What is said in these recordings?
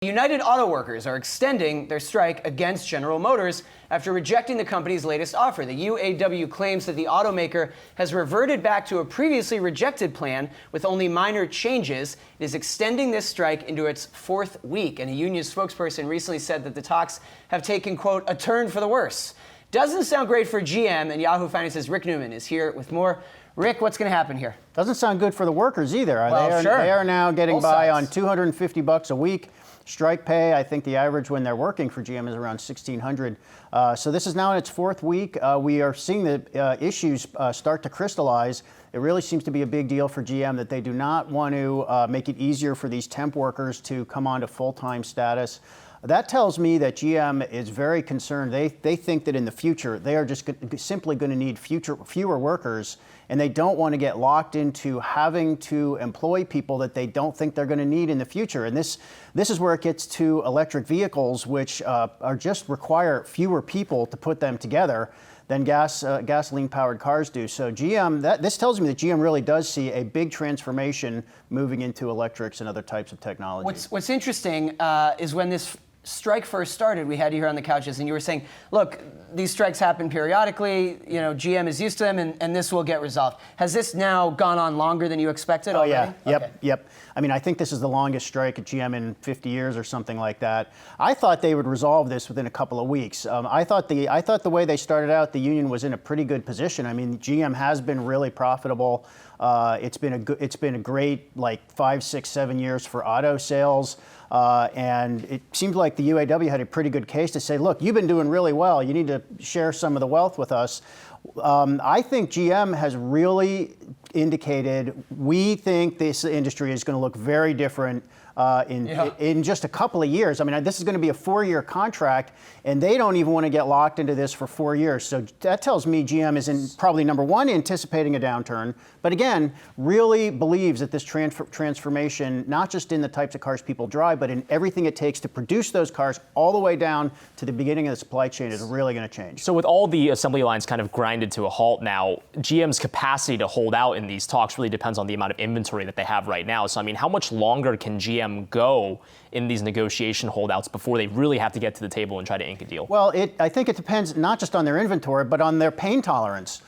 United Auto Workers are extending their strike against General Motors after rejecting the company's latest offer. The UAW claims that the automaker has reverted back to a previously rejected plan with only minor changes. It is extending this strike into its fourth week, and a union spokesperson recently said that the talks have taken, quote, a turn for the worse. Doesn't sound great for GM, and Yahoo Finance's Rick Newman is here with more. Rick, what's going to happen here? Doesn't sound good for the workers either. Well, sure. They are now getting Both by sides. on $250 a week. Strike pay, I think the average when they're working for GM is around $1,600. So this is now in its fourth week. We are seeing the issues start to crystallize. It really seems to be a big deal for GM that they do not want to make it easier for these temp workers to come on to full-time status. That tells me that GM is very concerned. They think that in the future, they are just simply going to need fewer workers, and they don't want to get locked into having to employ people that they don't think they're going to need in the future. And this is where it gets to electric vehicles, which are just require fewer people to put them together than gasoline-powered cars do. So GM, this tells me that GM really does see a big transformation moving into electrics and other types of technology. What's interesting is when this strike first started, we had you here on the couches, and you were saying, look, these strikes happen periodically, you know, GM is used to them, and this will get resolved. Has this now gone on longer than you expected already? Oh, yeah. Okay. Yep. I mean, I think this is the longest strike at GM in 50 years or something like that. I thought they would resolve this within a couple of weeks. I thought the way they started out, the union was in a pretty good position. I mean, GM has been really profitable. It's been a great, like, 5, 6, 7 years for auto sales. And it seemed like the UAW had a pretty good case to say, look, you've been doing really well. You need to share some of the wealth with us. I think GM has really indicated we think this industry is going to look very different in just a couple of years. I mean, this is going to be a 4-year contract, and they don't even want to get locked into this for 4 years. So that tells me GM is probably, number one, anticipating a downturn, but again, really believes that this transformation, not just in the types of cars people drive, but in everything it takes to produce those cars all the way down to the beginning of the supply chain, is really going to change. So with all the assembly lines kind of grinded to a halt now, GM's capacity to hold out in these talks really depends on the amount of inventory that they have right now. So, I mean, how much longer can GM go in these negotiation holdouts before they really have to get to the table and try to ink a deal? Well, I think it depends not just on their inventory, but on their pain tolerance.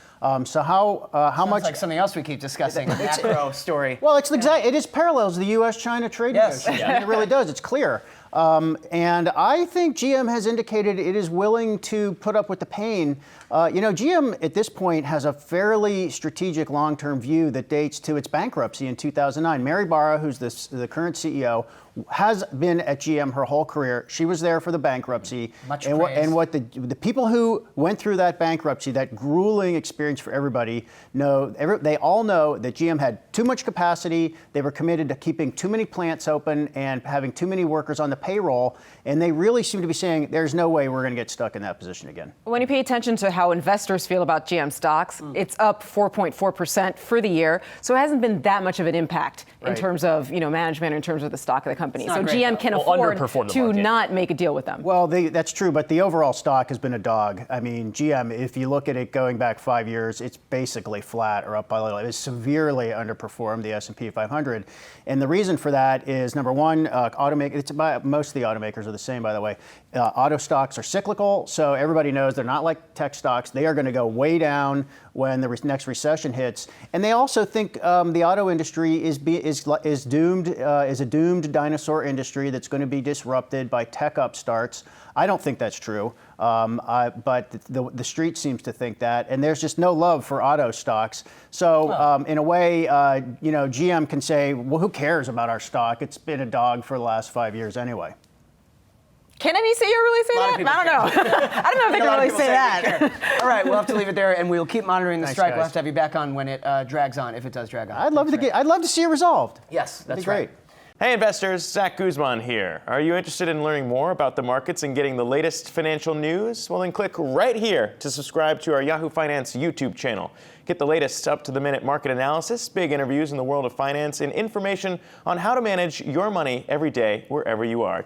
So how much? Like something else we keep discussing, the macro story. Well, it is parallels the U.S.-China trade negotiation. Yeah. It really does. It's clear. And I think GM has indicated it is willing to put up with the pain. GM at this point has a fairly strategic long-term view that dates to its bankruptcy in 2009. Mary Barra, who's the current CEO, has been at GM her whole career. She was there for the bankruptcy. Much and praise. what the people who went through that bankruptcy, that grueling experience for everybody, they all know that GM had too much capacity. They were committed to keeping too many plants open and having too many workers on the payroll. And they really seem to be saying there's no way we're going to get stuck in that position again. When you pay attention to how investors feel about GM stocks, it's up 4.4% for the year. So it hasn't been that much of an impact in terms of management, in terms of the stock of the company. So great, GM can afford to market. not make a deal with them. Well, that's true, but the overall stock has been a dog. I mean, GM, if you look at it going back 5 years, it's basically flat or up by a little. It's severely underperformed the S&P 500. And the reason for that is, number one, most of the automakers are the same, by the way. Auto stocks are cyclical, so everybody knows they're not like tech stocks. They are going to go way down when the next recession hits. And they also think the auto industry is a doomed dinosaur industry that's going to be disrupted by tech upstarts. I don't think that's true, but the street seems to think that, and there's just no love for auto stocks. So in a way, GM can say, well, who cares about our stock? It's been a dog for the last 5 years anyway. Can any CEO really say that? I don't know. I don't know if they can really say that. All right, we'll have to leave it there, and we'll keep monitoring the Thanks, strike. guys. We'll have to have you back on when it drags on, if it does drag on. I'd love to see it resolved. Yes, that's That'd be great. right. Hey investors, Zach Guzman here. Are you interested in learning more about the markets and getting the latest financial news? Well, then click right here to subscribe to our Yahoo Finance YouTube channel. Get the latest up-to-the-minute market analysis, big interviews in the world of finance, and information on how to manage your money every day wherever you are.